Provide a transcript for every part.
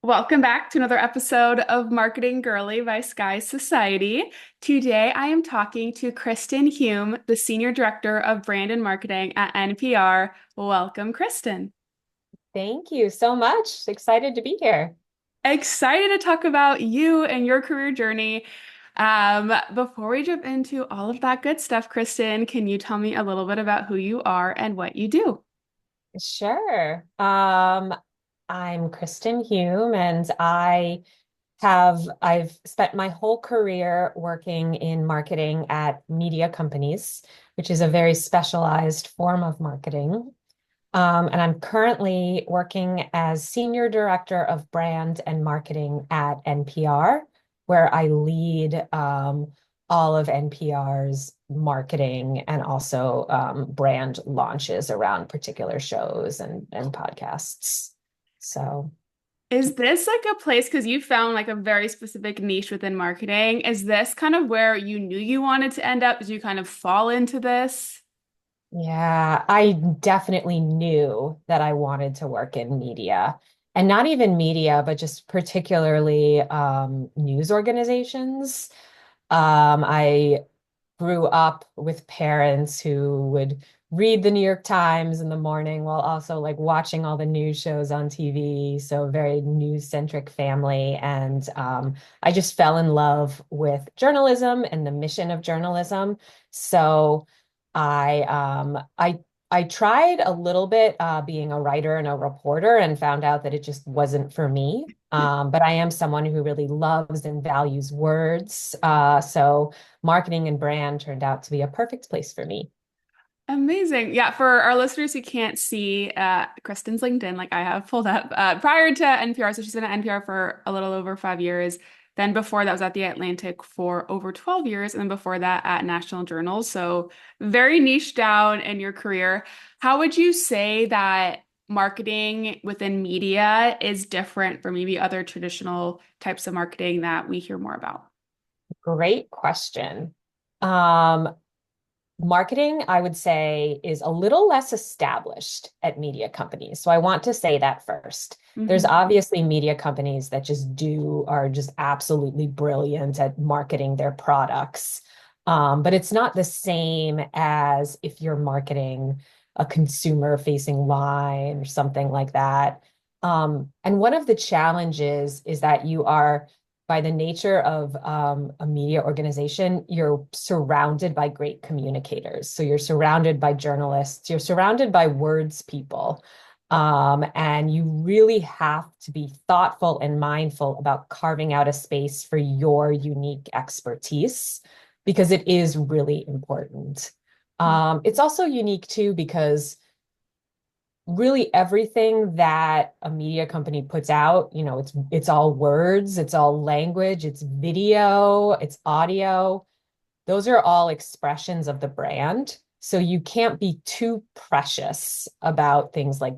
Welcome back to another episode of Marketing Girly by Sky Society. Today I am talking to Kristin Hume, the Senior Director of Brand and Marketing at NPR. Welcome, Kristin. Thank you so much. Excited to be here. Excited to talk about you and your career journey. Before we jump into all of that good stuff, Kristin, can you tell me a little bit about who you are and what you do? Sure. I'm Kristin Hume, and I've spent my whole career working in marketing at media companies, which is a very specialized form of marketing. And I'm currently working as Senior Director of Brand and Marketing at NPR, where I lead all of NPR's marketing and also brand launches around particular shows and podcasts. So, Is this like a place, because you found like a very specific niche within marketing, is this kind of where you knew you wanted to end up? Did you kind of fall into this? yeah, I definitely knew that I wanted to work in media. And not even media, but just particularly news organizations. I grew up with parents who would read the New York Times in the morning while also like watching all the news shows on TV. So very news-centric family. And I just fell in love with journalism and the mission of journalism. So I tried a little bit being a writer and a reporter and found out that it just wasn't for me. But I am someone who really loves and values words. So marketing and brand turned out to be a perfect place for me. Amazing. Yeah, for our listeners who can't see Kristin's LinkedIn, like I have pulled up, prior to NPR, so she's been at NPR for a little over 5 years. Then before that was at The Atlantic for over 12 years, and then before that at National Journal. So very niche down in your career. How would you say that marketing within media is different from maybe other traditional types of marketing that we hear more about? Great question. Um, Marketing, I would say, is a little less established at media companies. So I want to say that first. There's Mhm. obviously media companies that are just absolutely brilliant at marketing their products. But it's not the same as if you're marketing a consumer facing line or something like that. And one of the challenges is that you are by the nature of a media organization, you're surrounded by great communicators. So you're surrounded by journalists, you're surrounded by words people. And you really have to be thoughtful and mindful about carving out a space for your unique expertise because it is really important. It's also unique too because really everything that a media company puts out, it's all words, it's all language, it's video, it's audio. Those are all expressions of the brand. So you can't be too precious about things like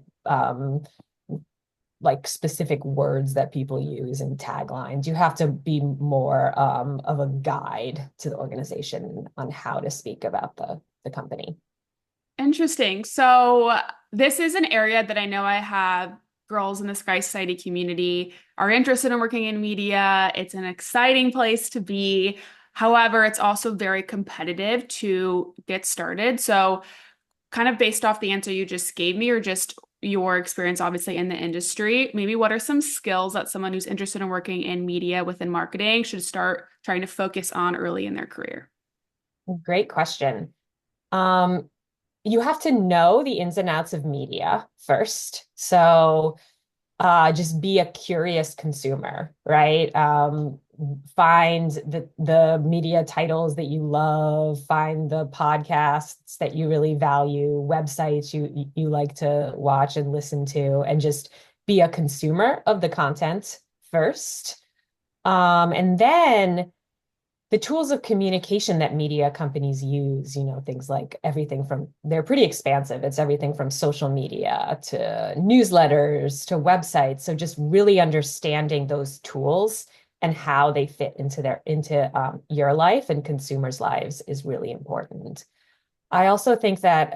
specific words that people use and taglines. You have to be more of a guide to the organization on how to speak about the company. Interesting. So this is an area that I know I have girls in the Sky Society community are interested in working in media. It's an exciting place to be. However, it's also very competitive to get started. So kind of based off the answer you just gave me or just your experience obviously in the industry, maybe what are some skills that someone who's interested in working in media within marketing should start trying to focus on early in their career? Great question. Um, you have to know the ins and outs of media first. So just be a curious consumer, right? Find the media titles that you love, find the podcasts that you really value, websites you like to watch and listen to, and just be a consumer of the content first. And then the tools of communication that media companies use, things like they're pretty expansive. It's everything from social media to newsletters to websites. So just really understanding those tools and how they fit into your life and consumers' lives is really important. I also think that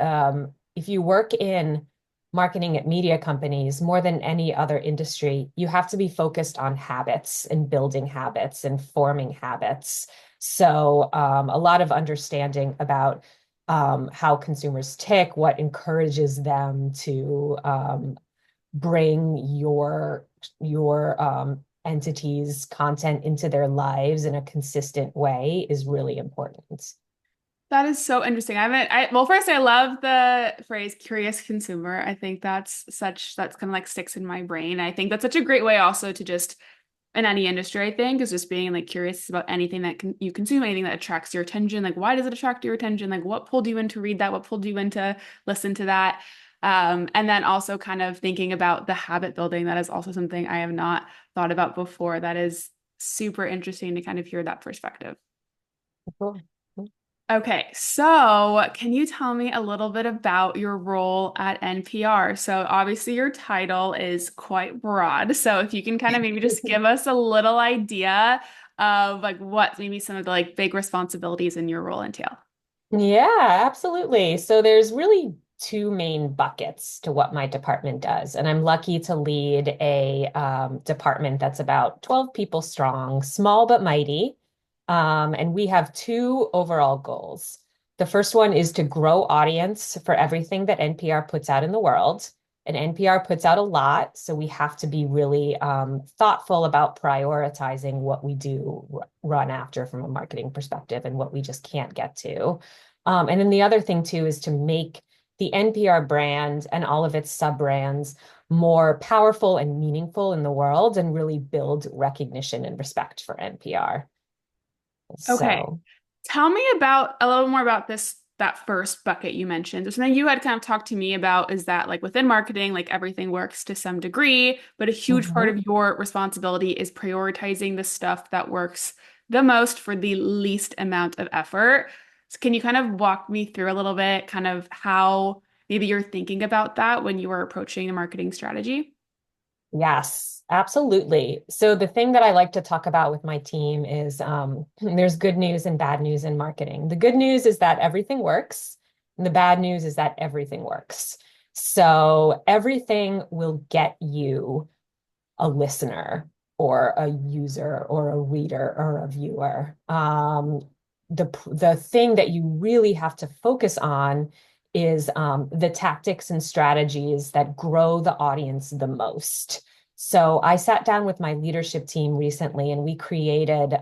if you work in marketing at media companies, more than any other industry, you have to be focused on habits and building habits and forming habits. So, a lot of understanding about how consumers tick, what encourages them to bring your entity's content into their lives in a consistent way is really important. That is so interesting. Well, first, I love the phrase curious consumer. I think that's kind of like sticks in my brain. I think that's such a great way also to just, in any industry, I think, is just being like curious about anything that you consume, anything that attracts your attention. Like, why does it attract your attention? Like, what pulled you in to read that? What pulled you in to listen to that? And then also kind of thinking about the habit building. That is also something I have not thought about before. That is super interesting to kind of hear that perspective. Cool. Okay, so can you tell me a little bit about your role at NPR? So obviously your title is quite broad. So if you can kind of maybe just give us a little idea of like what maybe some of the like big responsibilities in your role entail. Yeah, absolutely. So there's really two main buckets to what my department does. And I'm lucky to lead a department that's about 12 people strong, small but mighty. And we have two overall goals. The first one is to grow audience for everything that NPR puts out in the world. And NPR puts out a lot, so we have to be really thoughtful about prioritizing what we do run after from a marketing perspective and what we just can't get to. And then the other thing too is to make the NPR brand and all of its sub-brands more powerful and meaningful in the world and really build recognition and respect for NPR. Okay. So, Tell me about a little more about that first bucket you mentioned. So something you had kind of talked to me about is that like within marketing, like everything works to some degree, but a huge part mhm. of your responsibility is prioritizing the stuff that works the most for the least amount of effort. So can you kind of walk me through a little bit, kind of how maybe you're thinking about that when you are approaching a marketing strategy? Yes, absolutely. So the thing that I like to talk about with my team is there's good news and bad news in marketing. The good news is that everything works, and the bad news is that everything works. So everything will get you a listener or a user or a reader or a viewer. The thing that you really have to focus on is the tactics and strategies that grow the audience the most. So I sat down with my leadership team recently and we created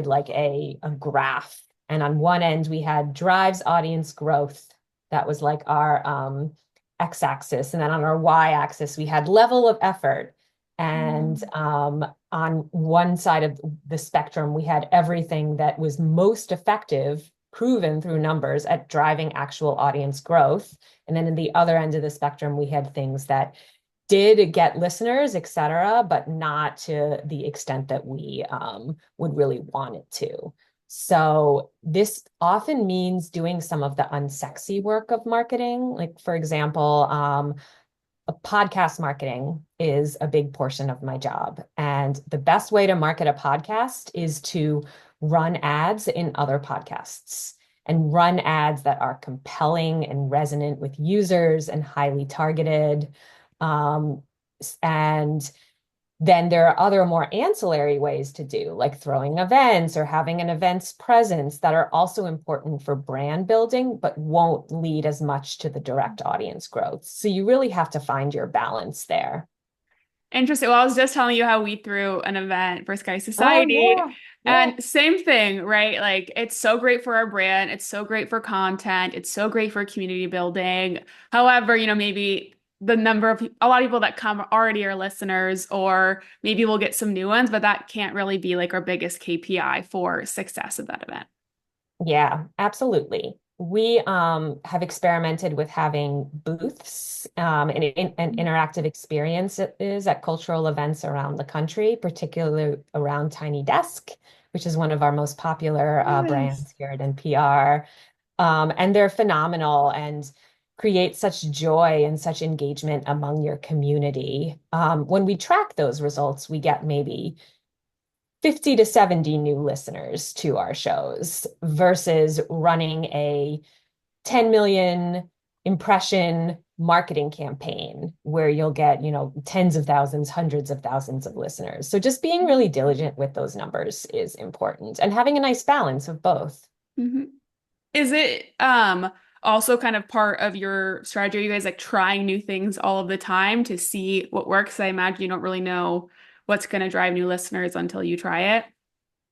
like a graph. And on one end, we had drives audience growth. That was like our x-axis. And then on our y-axis, we had level of effort. And Mm. on one side of the spectrum, we had everything that was most effective, proven through numbers at driving actual audience growth. And then in the other end of the spectrum, we had things that did get listeners, et cetera, but not to the extent that we would really want it to. So this often means doing some of the unsexy work of marketing. Like, for example, a podcast marketing is a big portion of my job. And the best way to market a podcast is to run ads in other podcasts and run ads that are compelling and resonant with users and highly targeted. Um, and then there are other more ancillary ways to do, like throwing events or having an events presence that are also important for brand building, but won't lead as much to the direct audience growth. So you really have to find your balance there. Interesting. Well, I was just telling you how we threw an event for Sky Oh, Society, yeah. Yeah. and same thing, right? Like it's so great for our brand, it's so great for content, it's so great for community building. However, maybe a lot of people that come already are listeners, or maybe we'll get some new ones, but that can't really be like our biggest KPI for success of that event. Yeah, absolutely. We have experimented with having booths and interactive experiences at cultural events around the country, particularly around Tiny Desk, which is one of our most popular Yes. brands here at NPR. And they're phenomenal and create such joy and such engagement among your community. When we track those results, we get maybe 50 to 70 new listeners to our shows versus running a 10 million impression marketing campaign where you'll get, tens of thousands, hundreds of thousands of listeners. So just being really diligent with those numbers is important and having a nice balance of both. Mhm. Is it also kind of part of your strategy? Are you guys like trying new things all of the time to see what works? I imagine you don't really know what's going to drive new listeners until you try it.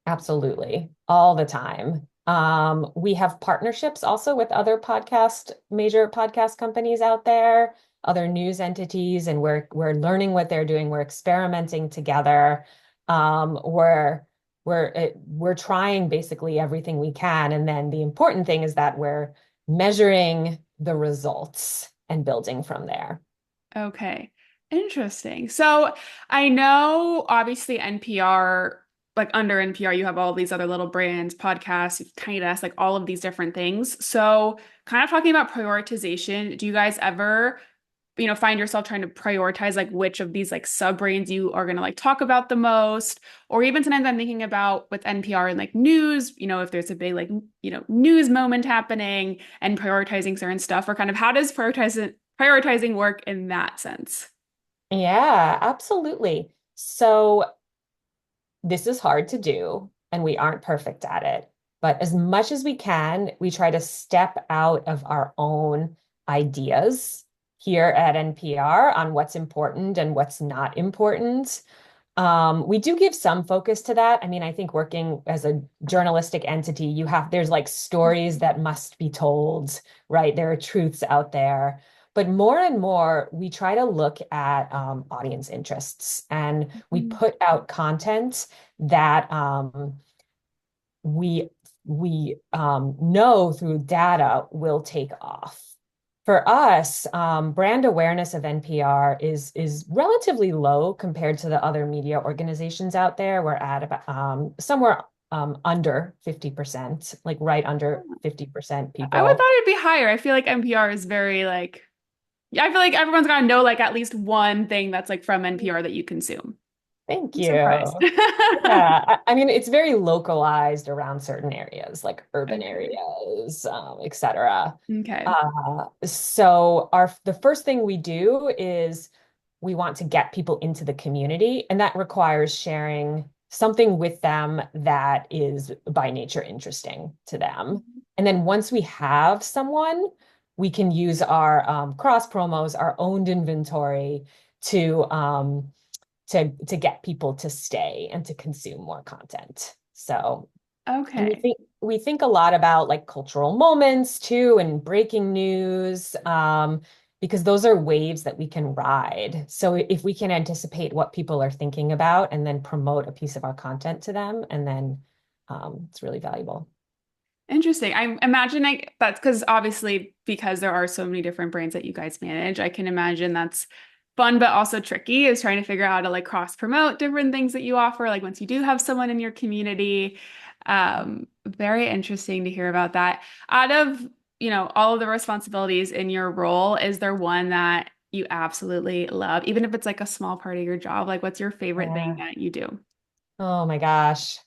Absolutely. All the time. We have partnerships also with other major podcast companies out there, other news entities, and we're learning what they're doing. We're experimenting together. We're trying basically everything we can. And then the important thing is that we're measuring the results and building from there. Okay. Interesting. So I know obviously NPR, like under NPR, you have all these other little brands, podcasts, Tiny Desk, like all of these different things. So kind of talking about prioritization, do you guys ever, find yourself trying to prioritize like which of these like sub brands you are going to like talk about the most? Or even sometimes I'm thinking about with NPR and like news, if there's a big like, news moment happening and prioritizing certain stuff, or kind of how does prioritizing work in that sense? Yeah, absolutely. So this is hard to do, and we aren't perfect at it. But as much as we can, we try to step out of our own ideas here at NPR on what's important and what's not important. We do give some focus to that. I mean, I think working as a journalistic entity, there's like stories that must be told, right? There are truths out there. But more and more, we try to look at audience interests and we Mhm. put out content that we know through data will take off. For us, brand awareness of NPR is relatively low compared to the other media organizations out there. We're at about somewhere under 50%, like right under 50% I would people. thought it'd be higher. I feel like NPR is very like, yeah, I feel like everyone's got to know like at least one thing that's like from NPR that you consume. Thank I'm surprised. you. Yeah, I mean, it's very localized around certain areas, like urban Okay. areas, et cetera. Okay. So the first thing we do is we want to get people into the community, and that requires sharing something with them that is by nature interesting to them. And then once we have someone, we can use our cross promos, our owned inventory to to get people to stay and to consume more content. So, and we Okay. think we think a lot about like cultural moments too and breaking news, because those are waves that we can ride. So if we can anticipate what people are thinking about and then promote a piece of our content to them, and then it's really valuable. Interesting. I'm imagining that's because obviously because there are so many different brands that you guys manage, I can imagine that's fun but also tricky is trying to figure out how to like cross promote different things that you offer, like once you do have someone in your community. Very interesting to hear about that. Out of, all of the responsibilities in your role, is there one that you absolutely love, even if it's like a small part of your job? Like what's your favorite thing Yeah. that you do? Oh my gosh.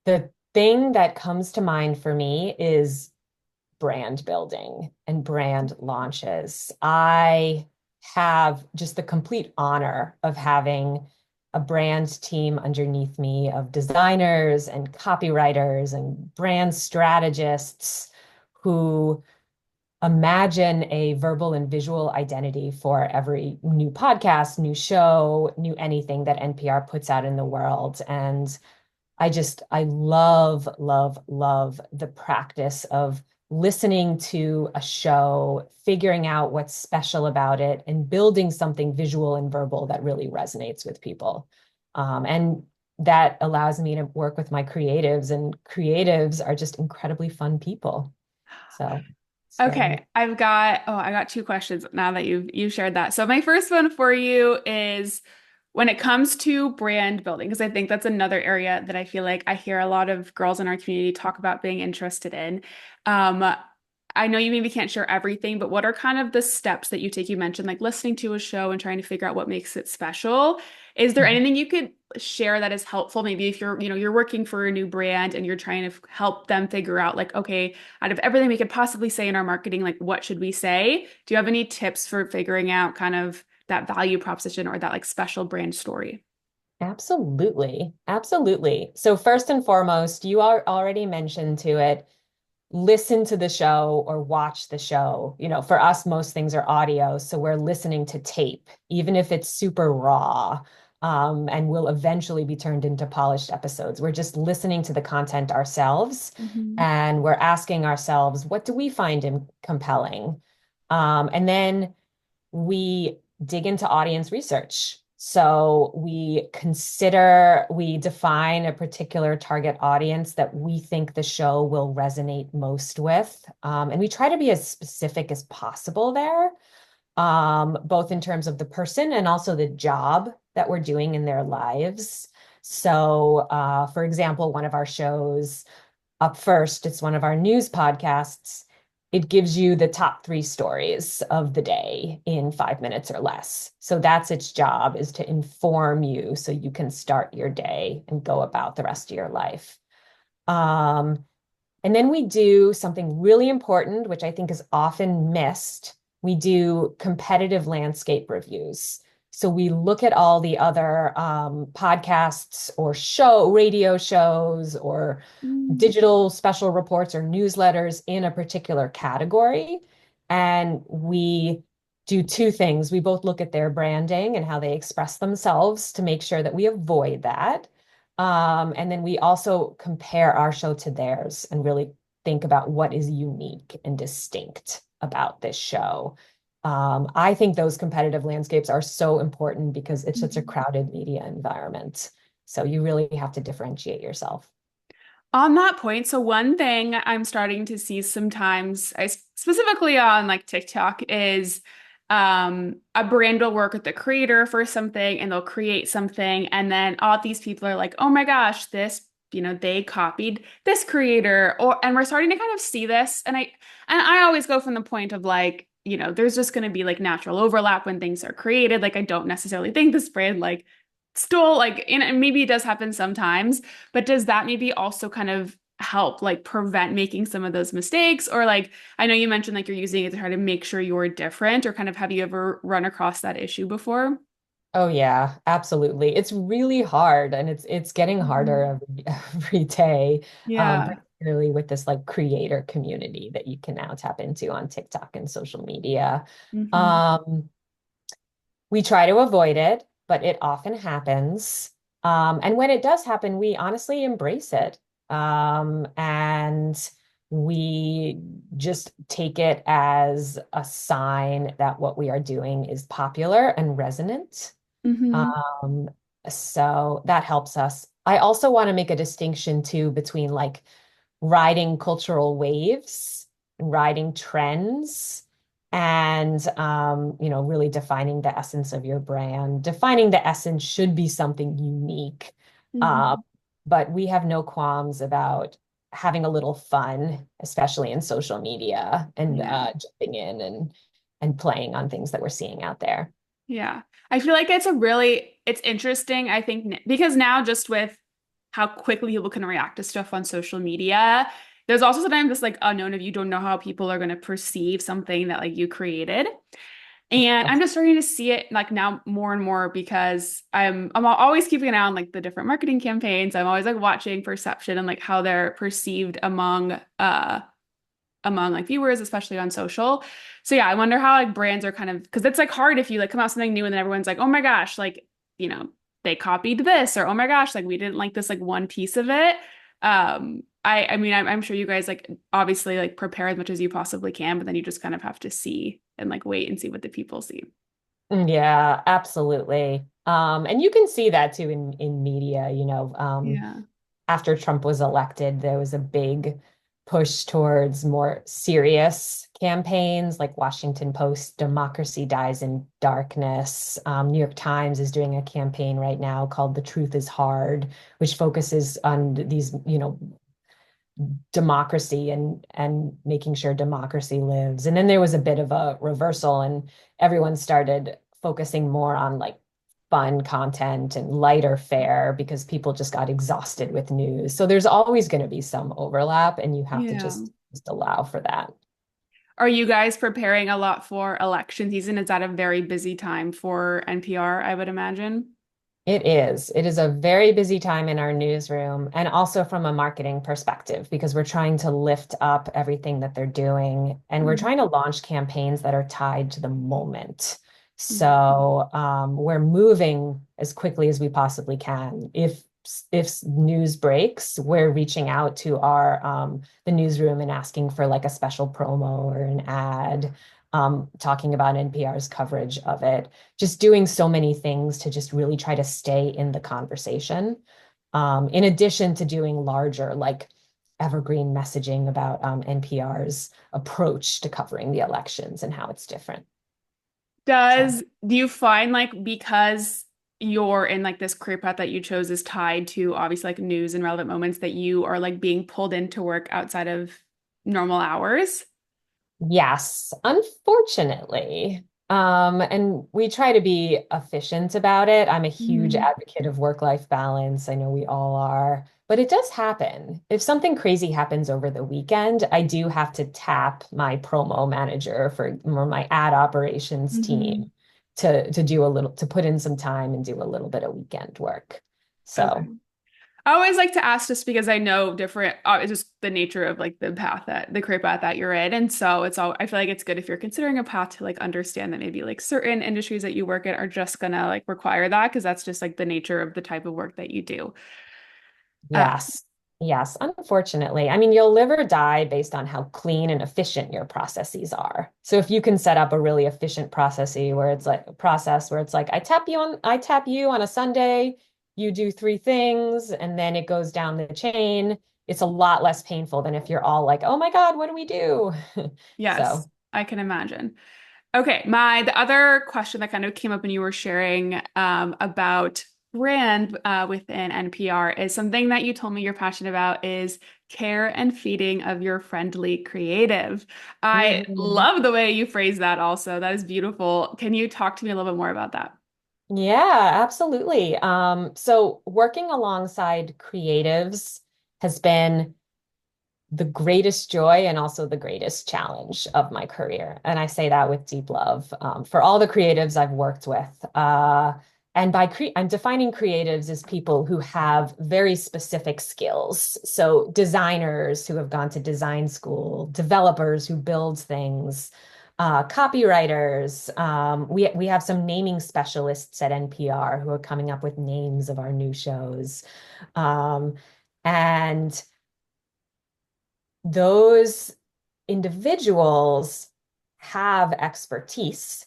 The thing that comes to mind for me is brand building and brand launches. I have just the complete honor of having a brand team underneath me of designers and copywriters and brand strategists who imagine a verbal and visual identity for every new podcast, new show, new anything that NPR puts out in the world. And I love, love, love the practice of listening to a show, figuring out what's special about it, and building something visual and verbal that really resonates with people. And that allows me to work with my creatives, and creatives are just incredibly fun people. So it's very neat. Okay, I got two questions now that you've shared that. So my first one for you is when it comes to brand building, because I think that's another area that I feel like I hear a lot of girls in our community talk about being interested in. Um, I know you maybe can't share everything, but what are kind of the steps that you take? You mentioned like listening to a show and trying to figure out what makes it special. Is there anything you could share that is helpful? Maybe if you're working for a new brand and you're trying to help them figure out like, okay, out of everything we could possibly say in our marketing, like what should we say? Do you have any tips for figuring out kind of that value proposition or that like special brand story? Absolutely. Absolutely. So first and foremost, you are already mentioned to it, listen to the show or watch the show. For us, most things are audio, so we're listening to tape, even if it's super raw, and will eventually be turned into polished episodes. We're just listening to the content ourselves, Mhm. and we're asking ourselves, what do we find compelling? And then we dig into audience research. So we define a particular target audience that we think the show will resonate most with. And we try to be as specific as possible there, both in terms of the person and also the job that we're doing in their lives. So, for example, one of our shows, Up First, it's one of our news podcasts. It gives you the top three stories of the day in 5 minutes or less. So that's its job, is to inform you so you can start your day and go about the rest of your life. Um, and then we do something really important, which I think is often missed. We do competitive landscape reviews. So we look at all the other podcasts or radio shows or Mm. digital special reports or newsletters in a particular category. And we do two things. We both look at their branding and how they express themselves to make sure that we avoid that. And then we also compare our show to theirs and really think about what is unique and distinct about this show. I think those competitive landscapes are so important because it's such a Mhm. crowded media environment. So you really have to differentiate yourself. On that point, so one thing I'm starting to see sometimes, specifically on like TikTok, is a brand will work with the creator for something and they'll create something, and then all these people are like, oh my gosh, they copied this creator, and we're starting to kind of see this, and I always go from the point of like, there's just going to be like natural overlap when things are created. Like I don't necessarily think this brand like stole like, and maybe it does happen sometimes, but does that maybe also kind of help like prevent making some of those mistakes? Or like, I know you mentioned like you're using it to try to make sure you're different, or kind of have you ever run across that issue before? Oh yeah, absolutely. It's really hard and it's getting harder Mhm. every day, Yeah. particularly with this like creator community that you can now tap into on TikTok and social media. Hmm. Um, we try to avoid it, but it often happens. And when it does happen, we honestly embrace it. And we just take it as a sign that what we are doing is popular and resonant. Hmm. Um, so that helps us. I also want to make a distinction too between like riding cultural waves, riding trends, and really defining the essence of your brand. Defining the essence should be something unique. Um, Hmm. but we have no qualms about having a little fun, especially in social media, and Yeah. jumping in and playing on things that we're seeing out there. Yeah. I feel like it's interesting, I think, because now just with how quickly people can react to stuff on social media, there's also sometimes this like unknown of you don't know how people are going to perceive something that like you created. And I'm just starting to see it like now more and more because I'm always keeping an eye on like the different marketing campaigns. I'm always like watching perception and like how they're perceived among like viewers, especially on social. So yeah, I wonder how like brands are kind of, because it's like hard if you like come out with something new and then everyone's like, oh my gosh, like, you know, they copied this, or oh my gosh, like we didn't like this like one piece of it. I mean, I'm sure you guys like obviously like prepare as much as you possibly can, but then you just kind of have to see and like wait and see what the people see. Yeah, absolutely. And you can see that too in media, Yeah. after Trump was elected, there was a big push towards more serious campaigns like Washington Post, Democracy Dies in Darkness. New York Times is doing a campaign right now called The Truth is Hard, which focuses on these, democracy and making sure democracy lives. And then there was a bit of a reversal, and everyone started focusing more on like fun content and lighter fare because people just got exhausted with news. So there's always going to be some overlap, and you have to Yeah. just allow for that. Are you guys preparing a lot for election season? Is that a very busy time for NPR, I would imagine? It is. It is a very busy time in our newsroom and also from a marketing perspective because we're trying to lift up everything that they're doing and we're Mhm. trying to launch campaigns that are tied to the moment. Mhm. So we're moving as quickly as we possibly can. If news breaks, we're reaching out to our the newsroom and asking for like a special promo or an ad talking about NPR's coverage of it, just doing so many things to just really try to stay in the conversation. In addition to doing larger, like evergreen messaging about NPR's approach to covering the elections and how it's different. So, Do you find like because you're in like this career path that you chose is tied to obviously like news and relevant moments that you are like being pulled into work outside of normal hours? yes, unfortunately. And we try to be efficient about it. I'm a huge Mhm. advocate of work-life balance. I know we all are, but it does happen. If something crazy happens over the weekend, I do have to tap my promo manager for or my ad operations Mhm. team to do a little to put in some time and do a little bit of weekend work. Okay. So, I always like to ask just because I know different, it's just the nature of like the career path that you're in. And so I feel like it's good if you're considering a path to like understand that maybe like certain industries that you work in are just gonna like require that because that's just like the nature of the type of work that you do. Uh, yes. Yes, unfortunately. I mean, you'll live or die based on how clean and efficient your processes are. So if you can set up a really efficient process where it's like I tap you on a Sunday, you do three things, and then it goes down the chain, it's a lot less painful than if you're all like, "Oh my God, what do we do?" yes, So, I can imagine. Okay, the other question that kind of came up when you were sharing about brand within NPR is something that you told me you're passionate about is care and feeding of your friendly creative. I mhm. love the way you phrase that also. That is beautiful. Can you talk to me a little bit more about that? Yeah, absolutely. So working alongside creatives has been the greatest joy and also the greatest challenge of my career. And I say that with deep love for all the creatives I've worked with. And I'm defining creatives as people who have very specific skills. So designers who have gone to design school, developers who build things, copywriters. We have some naming specialists at NPR who are coming up with names of our new shows. Um, and those individuals have expertise.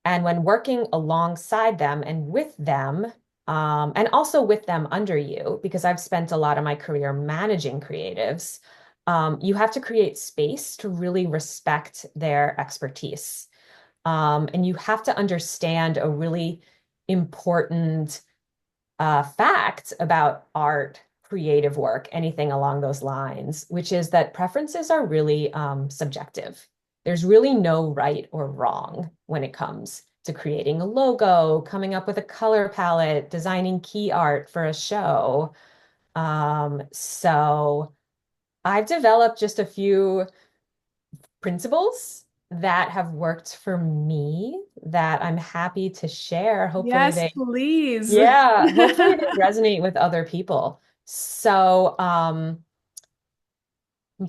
And when working alongside them and with them, and also with them under you, because I've spent a lot of my career managing creatives, you have to create space to really respect their expertise. And you have to understand a really important fact about art, creative work, anything along those lines, which is that preferences are really subjective. There's really no right or wrong when it comes to creating a logo, coming up with a color palette, designing key art for a show. So I've developed just a few principles that have worked for me that I'm happy to share. Yes, please. Hopefully they resonate with other people. So,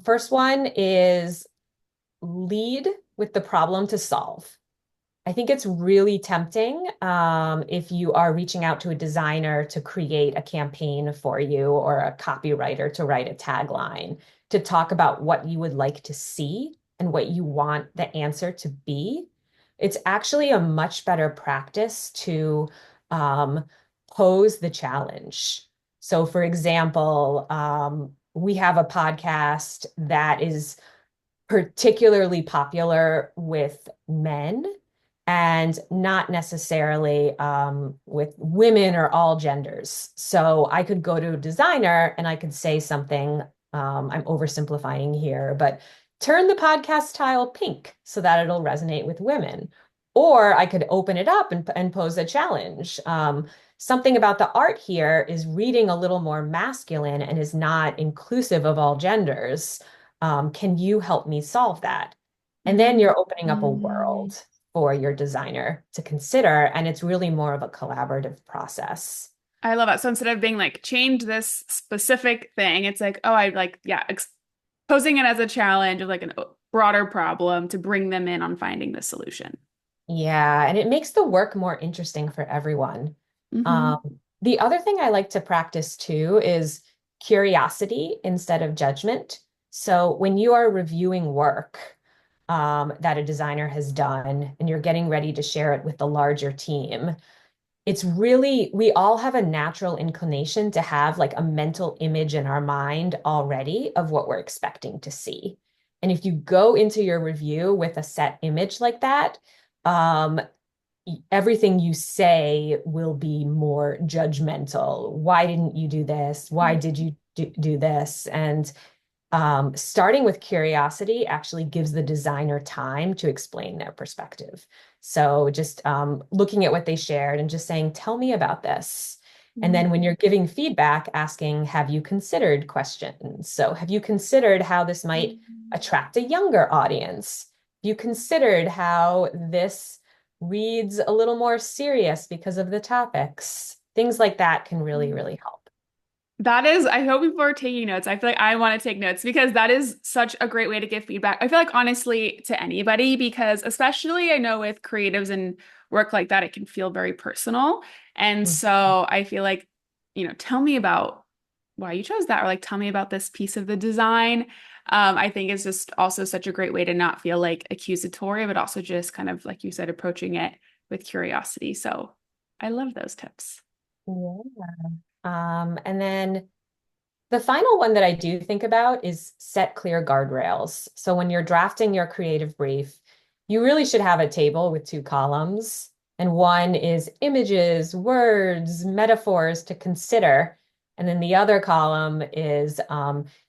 first one is lead with the problem to solve. I think it's really tempting if you are reaching out to a designer to create a campaign for you or a copywriter to write a tagline to talk about what you would like to see and what you want the answer to be. It's actually a much better practice to um, pose the challenge. So, for example, we have a podcast that is particularly popular with men and not necessarily with women or all genders. So I could go to a designer and I could say something I'm oversimplifying here, but turn the podcast tile pink so that it'll resonate with women. Or I could open it up and pose a challenge. Something about the art here is reading a little more masculine and is not inclusive of all genders. Can you help me solve that? And then you're opening up a Mhm. world for your designer to consider, and it's really more of a collaborative process. I love that. So instead of being like, change this specific thing, it's like, oh, I like, yeah, ex posing it as a challenge of like a broader problem to bring them in on finding the solution. Yeah, and it makes the work more interesting for everyone. Hmm. The other thing I like to practice too is curiosity instead of judgment. So when you are reviewing work that a designer has done and you're getting ready to share it with the larger team, it's really, we all have a natural inclination to have like a mental image in our mind already of what we're expecting to see. And if you go into your review with a set image like that, um, everything you say will be more judgmental. Why didn't you do this? Why did you do this? And starting with curiosity actually gives the designer time to explain their perspective. So just looking at what they shared and just saying, tell me about this. And then when you're giving feedback, asking, have you considered questions? So have you considered how this might attract a younger audience? Have you considered how this reads a little more serious because of the topics? Things like that can really, really help. That is, I hope people are taking notes. I feel like I want to take notes because that is such a great way to give feedback. I feel like honestly to anybody, because especially I know with creatives and work like that, it can feel very personal. And so I feel like, tell me about why you chose that, or like tell me about this piece of the design. I think is just also such a great way to not feel like accusatory, but also just kind of like you said, approaching it with curiosity. So I love those tips. Yeah. And then the final one that I do think about is set clear guardrails. So when you're drafting your creative brief, you really should have a table with two columns. And one is images, words, metaphors to consider. And then the other column is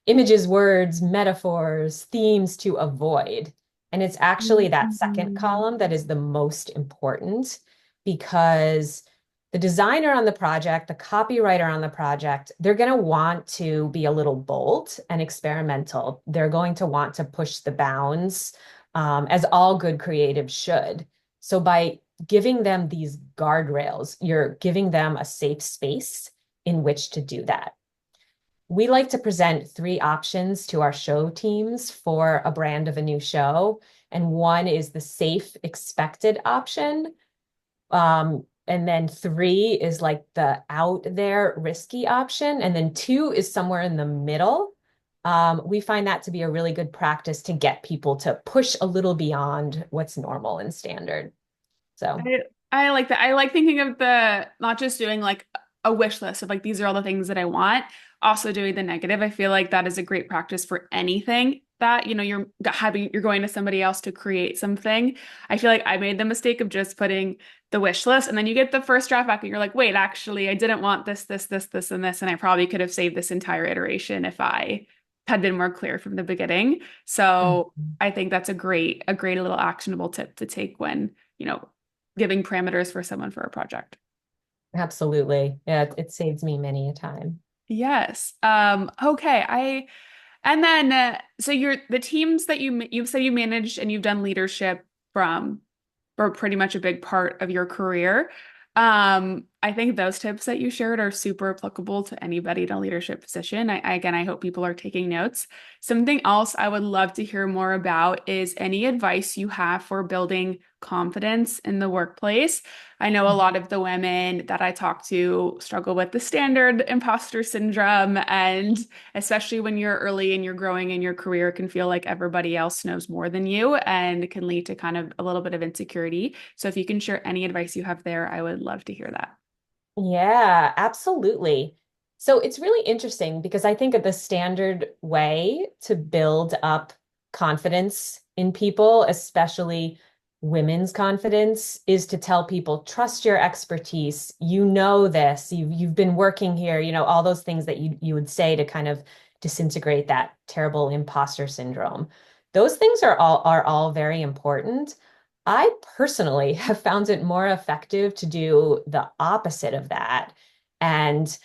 images, words, metaphors, themes to avoid. And it's actually that second Mhm. column that is the most important because the designer on the project, the copywriter on the project, they're going to want to be a little bold and experimental. They're going to want to push the bounds, as all good creatives should. So by giving them these guardrails, you're giving them a safe space in which to do that. We like to present three options to our show teams for a brand of a new show. And one is the safe, expected option. And then three is like the out there risky option. And then two is somewhere in the middle. We find that to be a really good practice to get people to push a little beyond what's normal and standard. So, I like that. I like thinking of the not just doing like a wish list of like these are all the things that I want, also doing the negative. I feel like that is a great practice for anything that, you're going to somebody else to create something. I feel like I made the mistake of just putting the wish list and then you get the first draft back and you're like, wait, actually, I didn't want this, and this, and I probably could have saved this entire iteration if I had been more clear from the beginning. So mhm. I think that's a great little actionable tip to take when, giving parameters for someone for a project. Absolutely. Yeah, it saves me many a time. Yes. Okay. And then so you're the teams that you've said you managed and you've done leadership from for pretty much a big part of your career. I think those tips that you shared are super applicable to anybody in a leadership position. Again, I hope people are taking notes. Something else I would love to hear more about is any advice you have for building confidence in the workplace. I know a lot of the women that I talk to struggle with the standard imposter syndrome, and especially when you're early and you're growing in your career, it can feel like everybody else knows more than you and it can lead to kind of a little bit of insecurity. So if you can share any advice you have there, I would love to hear that. Yeah, absolutely. So it's really interesting because I think of the standard way to build up confidence in people, especially women's confidence, is to tell people, trust your expertise. You know this. You've been working here, all those things that you would say to kind of disintegrate that terrible imposter syndrome. Those things are all very important. I personally have found it more effective to do the opposite of that and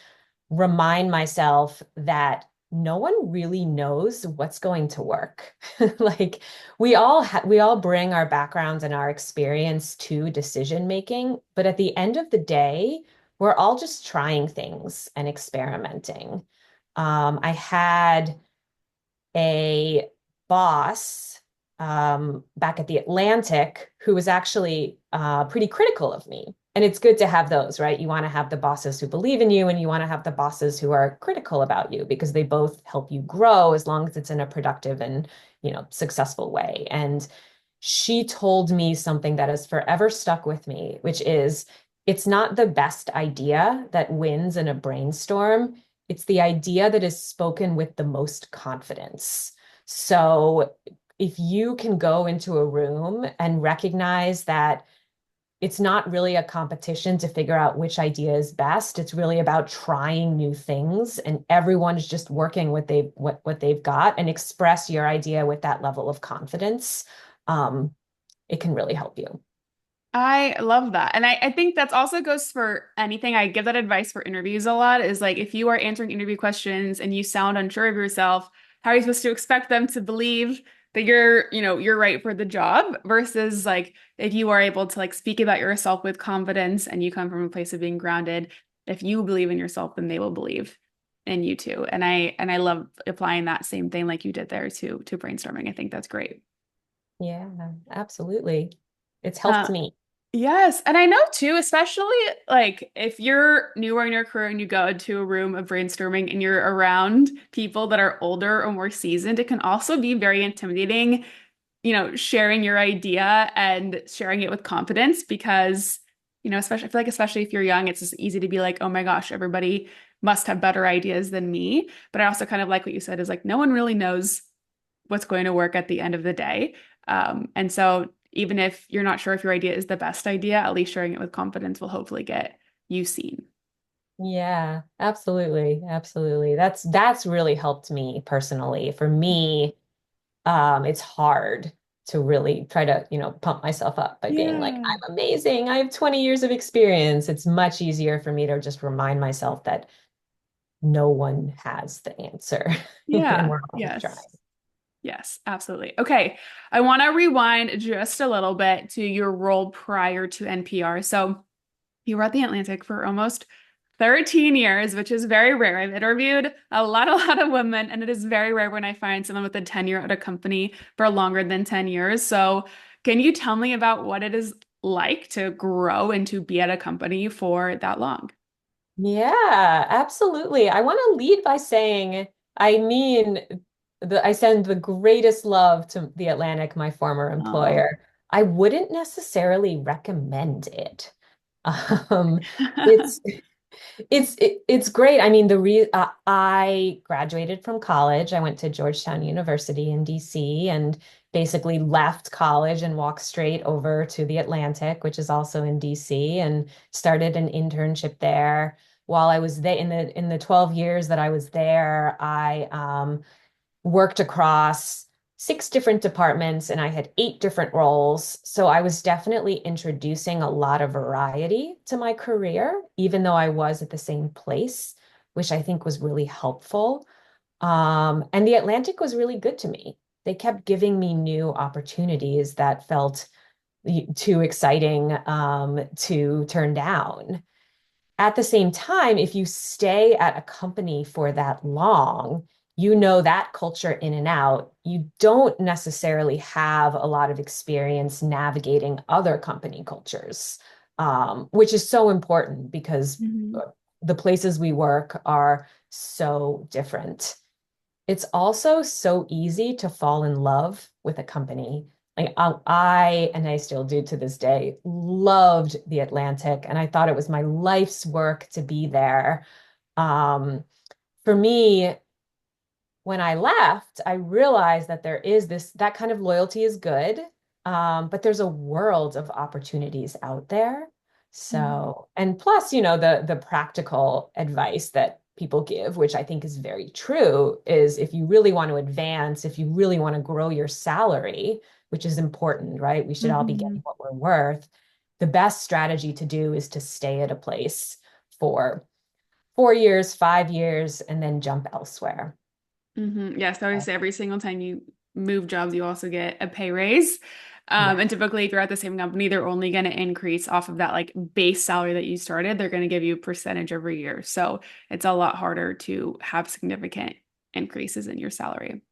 remind myself that no one really knows what's going to work. Like we all bring our backgrounds and our experience to decision making, but at the end of the day, we're all just trying things and experimenting. I had a boss back at the Atlantic who was actually pretty critical of me. And it's good to have those, right? You want to have the bosses who believe in you, and you want to have the bosses who are critical about you because they both help you grow as long as it's in a productive and, successful way. And she told me something that has forever stuck with me, which is it's not the best idea that wins in a brainstorm. It's the idea that is spoken with the most confidence. So if you can go into a room and recognize that it's not really a competition to figure out which idea is best, it's really about trying new things, and everyone is just working what they've got, and express your idea with that level of confidence. Um, it can really help you. I love that. And I think that's also goes for anything. I give that advice for interviews a lot is like if you are answering interview questions and you sound unsure of yourself, how are you supposed to expect them to believe that you're right for the job versus like if you are able to like speak about yourself with confidence and you come from a place of being grounded, if you believe in yourself, then they will believe in you too. And I love applying that same thing like you did there to brainstorming. I think that's great. Yeah, absolutely. It's Uh, helped me. Yes, and I know too, especially like if you're newer in your career and you go into a room of brainstorming and you're around people that are older or more seasoned, it can also be very intimidating, sharing your idea and sharing it with confidence because, especially I feel like especially if you're young, it's just easy to be like, oh my gosh, everybody must have better ideas than me. But I also kind of like what you said is like no one really knows what's going to work at the end of the day. And so even if you're not sure if your idea is the best idea, at least sharing it with confidence will hopefully get you seen. Yeah, absolutely. Absolutely. That's really helped me personally. For me, it's hard to really try to, pump myself up by being like, Yeah. I'm amazing. I have 20 years of experience. It's much easier for me to just remind myself that no one has the answer and Yeah. we're all just trying. Yes. Yes, absolutely. Okay. I want to rewind just a little bit to your role prior to NPR. So you were at the Atlantic for almost 13 years, which is very rare. I've interviewed a lot of women, and it is very rare when I find someone with a tenure at a company for longer than 10 years. So, can you tell me about what it is like to grow and to be at a company for that long? Yeah, absolutely. I want to lead by saying, I mean, I send the greatest love to the Atlantic, my former Oh. employer. I wouldn't necessarily recommend it. Um, it's it's great. I mean, I graduated from college. I went to Georgetown University in DC and basically left college and walked straight over to the Atlantic, which is also in DC, and started an internship there. While I was there in the 12 years that I was there, I worked across 6 different departments and I had 8 different roles. So I was definitely introducing a lot of variety to my career, even though I was at the same place, which I think was really helpful. And the Atlantic was really good to me. They kept giving me new opportunities that felt too exciting to turn down. At the same time, if you stay at a company for that long, you know that culture in and out. You don't necessarily have a lot of experience navigating other company cultures, which is so important because Mhm. the places we work are so different. It's also so easy to fall in love with a company. Like and I still do to this day, loved the Atlantic, and I thought it was my life's work to be there. Um, for me, when I left, I realized that there is that kind of loyalty is good, but there's a world of opportunities out there. Mhm. So, and plus, the practical advice that people give, which I think is very true, is if you really want to advance, if you really want to grow your salary, which is important, right? We should all be Hmm. getting what we're worth. The best strategy to do is to stay at a place for 4 years, 5 years, and then jump elsewhere. Hmm. Yes, I always say every single time you move jobs, you also get a pay raise. Yeah. And typically, if you're at the same company, they're only going to increase off of that like base salary that you started. They're going to give you a percentage every year. So it's a lot harder to have significant increases in your salary.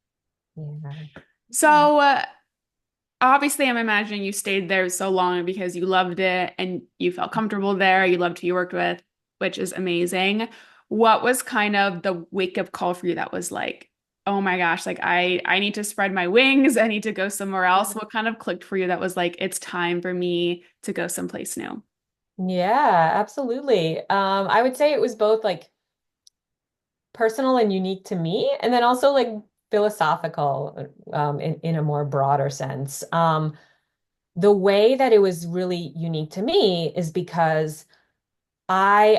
Yeah. So obviously, I'm imagining you stayed there so long because you loved it and you felt comfortable there. You loved who you worked with, which is amazing. What was kind of the wake up call for you that was like, oh my gosh, like I need to spread my wings. I need to go somewhere else. What kind of clicked for you that was like, it's time for me to go someplace new? Yeah, absolutely. I would say it was both like personal and unique to me, and then also like philosophical, in a more broader sense. The way that it was really unique to me is because I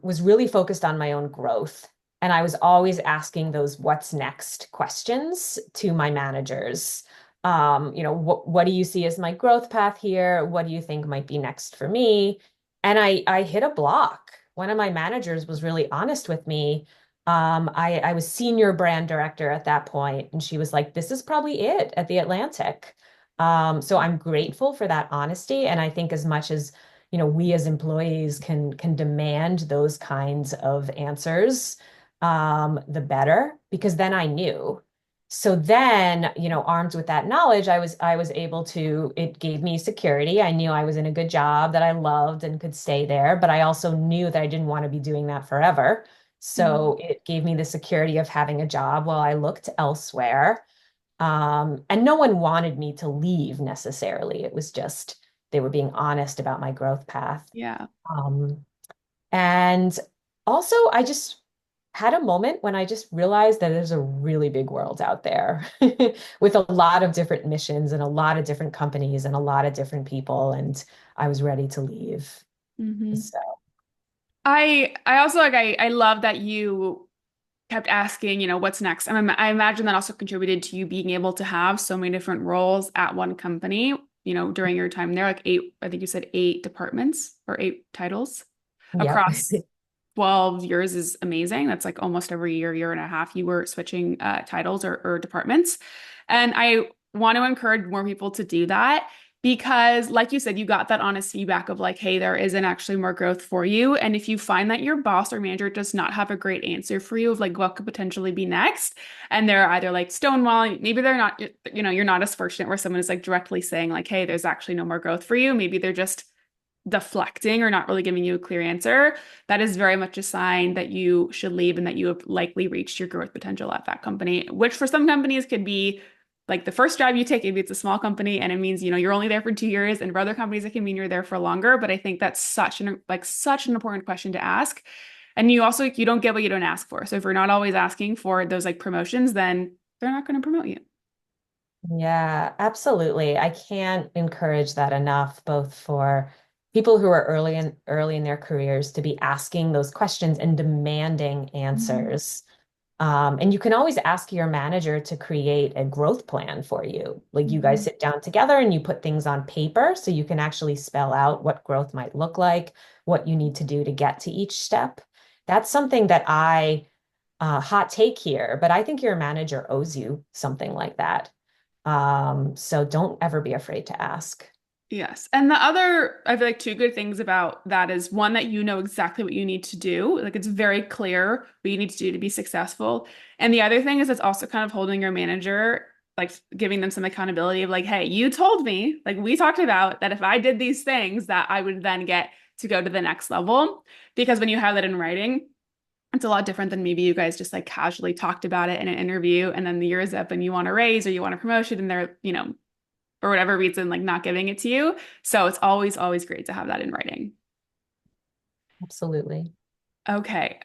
was really focused on my own growth. And I was always asking those what's next questions to my managers. What do you see as my growth path here? What do you think might be next for me? And I hit a block. One of my managers was really honest with me. I was senior brand director at that point, and she was like, "This is probably it at the Atlantic." So I'm grateful for that honesty. And I think as much as we as employees can demand those kinds of answers, the better, because then I knew. So then, armed with that knowledge, I was able to, it gave me security. I knew I was in a good job that I loved and could stay there, but I also knew that I didn't want to be doing that forever. Mhm. So it gave me the security of having a job while I looked elsewhere. And no one wanted me to leave necessarily. It was just they were being honest about my growth path. Yeah. Um, and also, I just had a moment when I just realized that there's a really big world out there with a lot of different missions and a lot of different companies and a lot of different people. And I was ready to leave. Hmm. So, I also like I love that you kept asking, what's next? I imagine that also contributed to you being able to have so many different roles at one company, during your time there, like eight, I think you said eight departments or eight titles yep. across 12 years is amazing. That's like almost every year, year and a half, you were switching titles or departments. And I want to encourage more people to do that because, like you said, you got that honest feedback of like, hey, there isn't actually more growth for you. And if you find that your boss or manager does not have a great answer for you of like what could potentially be next, and they're either like stonewalling, maybe they're not, you're not as fortunate where someone is like directly saying like, hey, there's actually no more growth for you. Maybe they're just deflecting or not really giving you a clear answer, that is very much a sign that you should leave and that you have likely reached your growth potential at that company, which for some companies could be like the first job you take, maybe it's a small company and it means, you're only there for 2 years. And for other companies, it can mean you're there for longer. But I think that's such an important question to ask. And you don't get what you don't ask for. So if you're not always asking for those like promotions, then they're not going to promote you. Yeah, absolutely. I can't encourage that enough, both for people who are early in their careers to be asking those questions and demanding Mhm. answers. And you can always ask your manager to create a growth plan for you. Like you guys Mhm. sit down together and you put things on paper so you can actually spell out what growth might look like, what you need to do to get to each step. That's something that hot take here, but I think your manager owes you something like that. So don't ever be afraid to ask. Yes. And the other, I feel like two good things about that is one, that you know exactly what you need to do. Like it's very clear what you need to do to be successful. And the other thing is it's also kind of holding your manager, like giving them some accountability of like, hey, you told me, like we talked about that if I did these things, that I would then get to go to the next level. Because when you have that in writing, it's a lot different than maybe you guys just like casually talked about it in an interview and then the year is up and you want a raise or you want a promotion and they're, for whatever reason, like not giving it to you. So it's always, always great to have that in writing. Absolutely. Okay.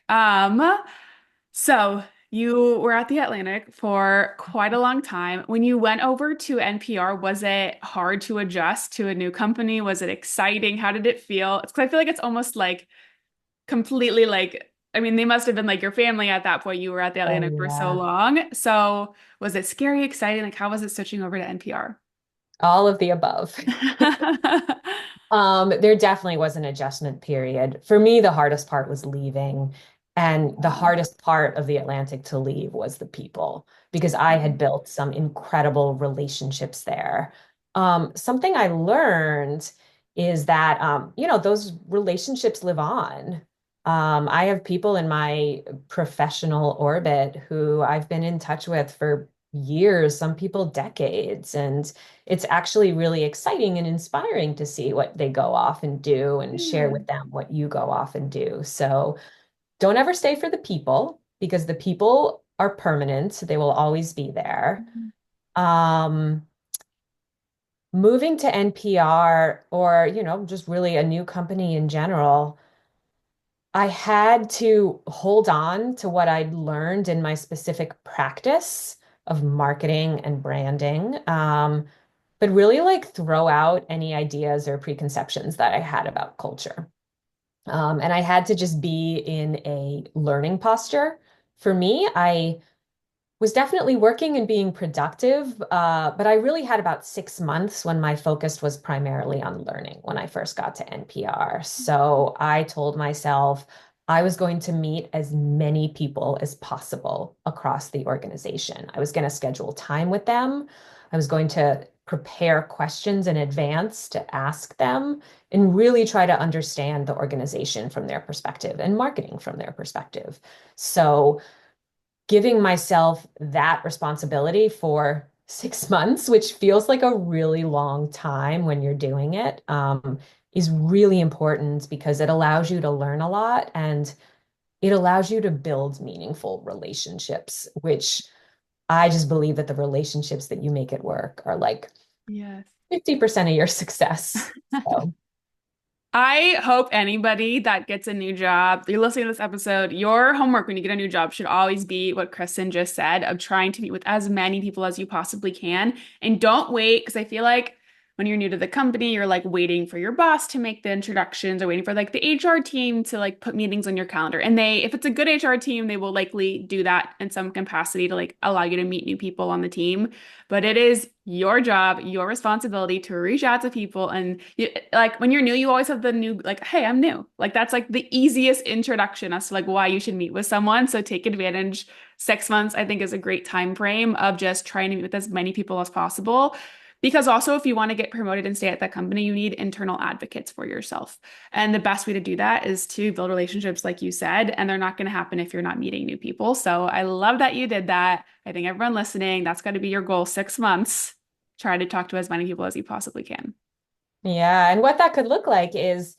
So you were at the Atlantic for quite a long time. When you went over to NPR, was it hard to adjust to a new company? Was it exciting? How did it feel? It's because I feel like it's almost like completely like I mean, they must have been like your family at that point. You were at the Oh, Atlantic for so yeah. long. So was it scary, exciting? Like, how was it switching over to NPR? All of the above. There definitely was an adjustment period. For me, the hardest part was leaving. And the hardest part of the Atlantic to leave was the people, because I had built some incredible relationships there. Something I learned is that, those relationships live on. I have people in my professional orbit who I've been in touch with for years, some people decades. And it's actually really exciting and inspiring to see what they go off and do and share Yeah. with them what you go off and do. So don't ever stay for the people because the people are permanent. They will always be there. Um, Moving to NPR or, just really a new company in general, I had to hold on to what I'd learned in my specific practice of marketing and branding. But really like throw out any ideas or preconceptions that I had about culture. And I had to just be in a learning posture. For me, I was definitely working and being productive, but I really had about 6 months when my focus was primarily on learning when I first got to NPR. So I told myself I was going to meet as many people as possible across the organization. I was going to schedule time with them. I was going to prepare questions in advance to ask them and really try to understand the organization from their perspective and marketing from their perspective. So, giving myself that responsibility for 6 months, which feels like a really long time when you're doing it, is really important because it allows you to learn a lot and it allows you to build meaningful relationships, which I just believe that the relationships that you make at work are like Yes. 50% of your success. So, I hope anybody that gets a new job, you're listening to this episode, your homework when you get a new job should always be what Kristen just said of trying to meet with as many people as you possibly can. And don't wait, because I feel like when you're new to the company, you're like waiting for your boss to make the introductions or waiting for like the HR team to like put meetings on your calendar. And if it's a good HR team, they will likely do that in some capacity to like allow you to meet new people on the team. But it is your job, your responsibility to reach out to people. And like when you're new, you always have the new, like, hey, I'm new. Like that's like the easiest introduction as to like why you should meet with someone. So take advantage. 6 months, I think, is a great time frame of just trying to meet with as many people as possible. Because also, if you want to get promoted and stay at that company, you need internal advocates for yourself. And the best way to do that is to build relationships, like you said, and they're not going to happen if you're not meeting new people. So I love that you did that. I think everyone listening, that's got to be your goal. 6 months, try to talk to as many people as you possibly can. yeah. And what that could look like is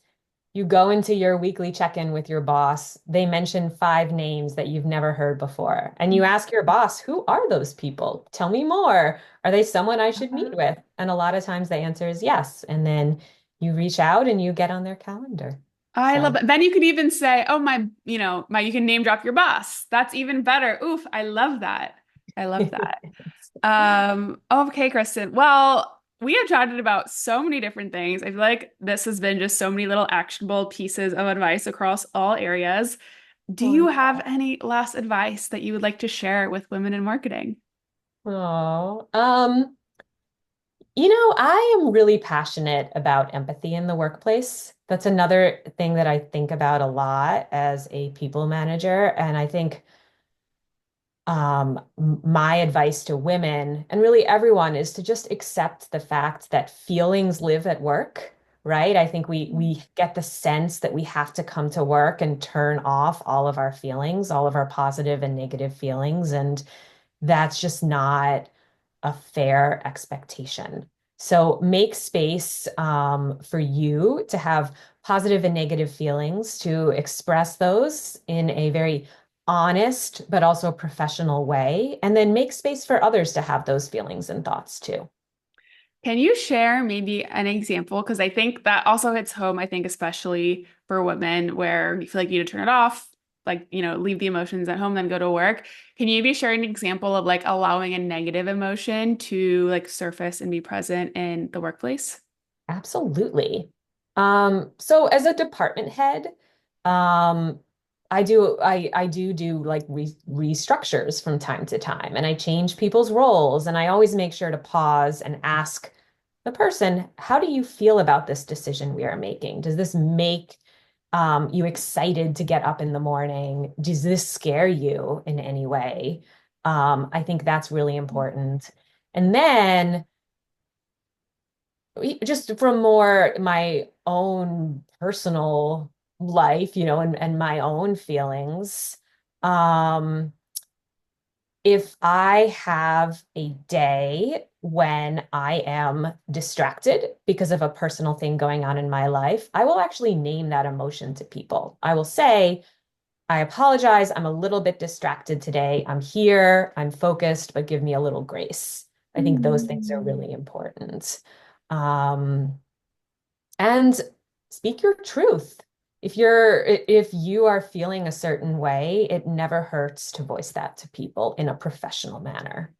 you go into your weekly check-in with your boss. They mention 5 names that you've never heard before. And you ask your boss, who are those people? Tell me more. Are they someone I should meet with? And a lot of times the answer is yes. And then you reach out and you get on their calendar. I love So, it. Then you could even say, oh, you can name drop your boss. That's even better. Oof, I love that. I love that. Okay, Kristen. Well, we have chatted about so many different things. I feel like this has been just so many little actionable pieces of advice across all areas. Do you have any last advice that you would like to share with women in marketing? oh, I am really passionate about empathy in the workplace. That's another thing that I think about a lot as a people manager. And I think my advice to women and really everyone is to just accept the fact that feelings live at work, right? I think we get the sense that we have to come to work and turn off all of our feelings, all of our positive and negative feelings, and that's just not a fair expectation. So make space for you to have positive and negative feelings, to express those in a very honest but also professional way, and then make space for others to have those feelings and thoughts too. Can you share maybe an example? Because I think that also hits home, I think, especially for women where you feel like you need to turn it off, like, leave the emotions at home, then go to work. Can you maybe share an example of like allowing a negative emotion to like surface and be present in the workplace? Absolutely. So as a department head, um, I do like restructures from time to time, and I change people's roles, and I always make sure to pause and ask the person, how do you feel about this decision we are making? Does this make you excited to get up in the morning? Does this scare you in any way? I think that's really important. And then just from more my own personal life, and my own feelings. Um, if I have a day when I am distracted because of a personal thing going on in my life, I will actually name that emotion to people. I will say, I apologize. I'm a little bit distracted today. I'm here. I'm focused, but give me a little grace. I think those things are Mm. really important. Um, and speak your truth. If you are feeling a certain way, it never hurts to voice that to people in a professional manner.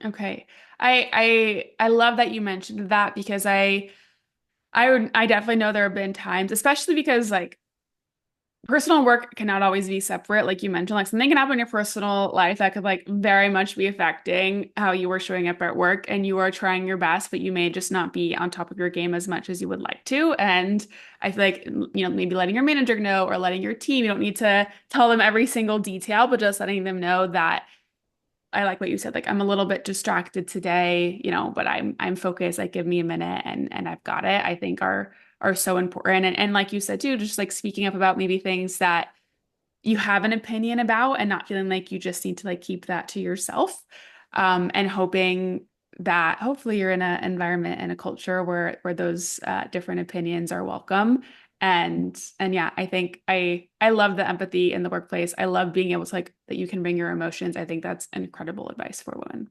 Okay. I love that you mentioned that because I definitely know there have been times, especially because like personal work cannot always be separate, like you mentioned. Like something can happen in your personal life that could like very much be affecting how you were showing up at work, and you are trying your best, but you may just not be on top of your game as much as you would like to. And I feel like, maybe letting your manager know or letting your team, you don't need to tell them every single detail, but just letting them know that I like what you said. Like I'm a little bit distracted today, but I'm focused. Like give me a minute and I've got it. I think are so important. And like you said too, just like speaking up about maybe things that you have an opinion about and not feeling like you just need to like keep that to yourself. And hoping that hopefully you're in an environment and a culture where those different opinions are welcome. And yeah, I think I love the empathy in the workplace. I love being able to like that you can bring your emotions. I think that's incredible advice for women.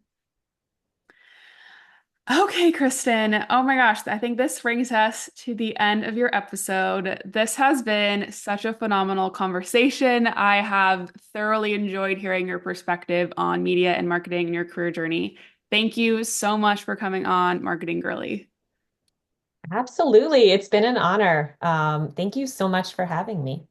Okay, Kristen. Oh my gosh, I think this brings us to the end of your episode. This has been such a phenomenal conversation. I have thoroughly enjoyed hearing your perspective on media and marketing and your career journey. Thank you so much for coming on Marketing Girly. Absolutely. It's been an honor. Thank you so much for having me.